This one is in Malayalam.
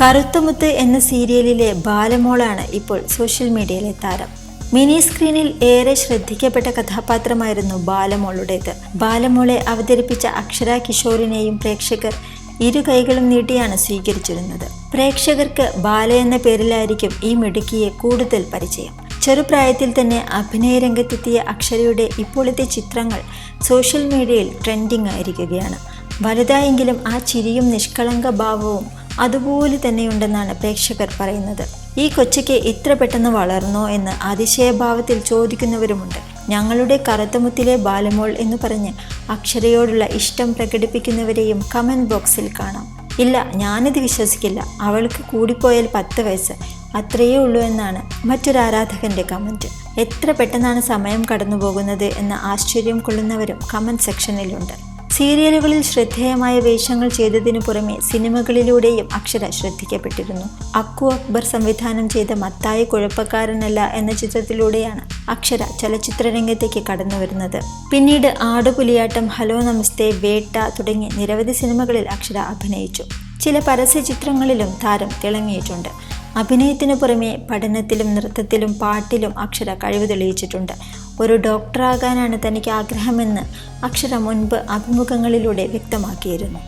കറുത്തമുത്ത് എന്ന സീരിയലിലെ ബാലമോളാണ് ഇപ്പോൾ സോഷ്യൽ മീഡിയയിലെ താരം. മിനി സ്ക്രീനിൽ ഏറെ ശ്രദ്ധിക്കപ്പെട്ട കഥാപാത്രമായിരുന്നു ബാലമോളുടേത്. ബാലമോളെ അവതരിപ്പിച്ച അക്ഷര കിഷോറിനെയും പ്രേക്ഷകർ ഇരു കൈകളും നീട്ടിയാണ് സ്വീകരിച്ചിരുന്നത്. പ്രേക്ഷകർക്ക് ബാല എന്ന പേരിലായിരിക്കും ഈ മിടുക്കിയെ കൂടുതൽ പരിചയം. ചെറുപ്രായത്തിൽ തന്നെ അഭിനയ രംഗത്തെത്തിയ അക്ഷരയുടെ ഇപ്പോഴത്തെ ചിത്രങ്ങൾ സോഷ്യൽ മീഡിയയിൽ ട്രെൻഡിങ് ആയിരിക്കുകയാണ്. വലുതായെങ്കിലും ആ ചിരിയും നിഷ്കളങ്ക ഭാവവും അതുപോലെ തന്നെയുണ്ടെന്നാണ് പ്രേക്ഷകർ പറയുന്നത്. ഈ കൊച്ചയ്ക്ക് ഇത്ര പെട്ടെന്ന് വളർന്നോ എന്ന് അതിശയഭാവത്തിൽ ചോദിക്കുന്നവരുമുണ്ട്. ഞങ്ങളുടെ കറുത്തമുത്തിലെ ബാലമോൾ എന്ന് പറഞ്ഞ് അക്ഷരയോടുള്ള ഇഷ്ടം പ്രകടിപ്പിക്കുന്നവരെയും കമൻറ്റ് ബോക്സിൽ കാണാം. ഇല്ല, ഞാനിത് വിശ്വസിക്കില്ല, അവൾക്ക് കൂടിപ്പോയാൽ 10 വയസ്സ്, അത്രയേ ഉള്ളൂ എന്നാണ് മറ്റൊരു ആരാധകന്റെ കമൻറ്റ്. എത്ര പെട്ടെന്നാണ് സമയം കടന്നു പോകുന്നത് എന്ന ആശ്ചര്യം കൊള്ളുന്നവരും കമൻറ്റ് സെക്ഷനിലുണ്ട്. സീരിയലുകളിൽ ശ്രദ്ധേയമായ വേഷങ്ങൾ ചെയ്തതിനു പുറമെ സിനിമകളിലൂടെയും അക്ഷര ശ്രദ്ധിക്കപ്പെട്ടിരുന്നു. അക്കു അക്ബർ സംവിധാനം ചെയ്ത മത്തായി കുഴപ്പക്കാരനല്ല എന്ന ചിത്രത്തിലൂടെയാണ് അക്ഷര ചലച്ചിത്ര രംഗത്തേക്ക് കടന്നു വരുന്നത്. പിന്നീട് ആടുപുലിയാട്ടം, ഹലോ നമസ്തേ, വേട്ട തുടങ്ങി നിരവധി സിനിമകളിൽ അക്ഷര അഭിനയിച്ചു. ചില പരസ്യ ചിത്രങ്ങളിലും താരം തിളങ്ങിയിട്ടുണ്ട്. അഭിനയത്തിനു പുറമെ പഠനത്തിലും നൃത്തത്തിലും പാട്ടിലും അക്ഷര കഴിവ് തെളിയിച്ചിട്ടുണ്ട്. ഒരു ഡോക്ടറാകാനാണ് തനിക്ക് ആഗ്രഹമെന്ന് അക്ഷര മുൻപ് അഭിമുഖങ്ങളിലൂടെ വ്യക്തമാക്കിയിരുന്നു.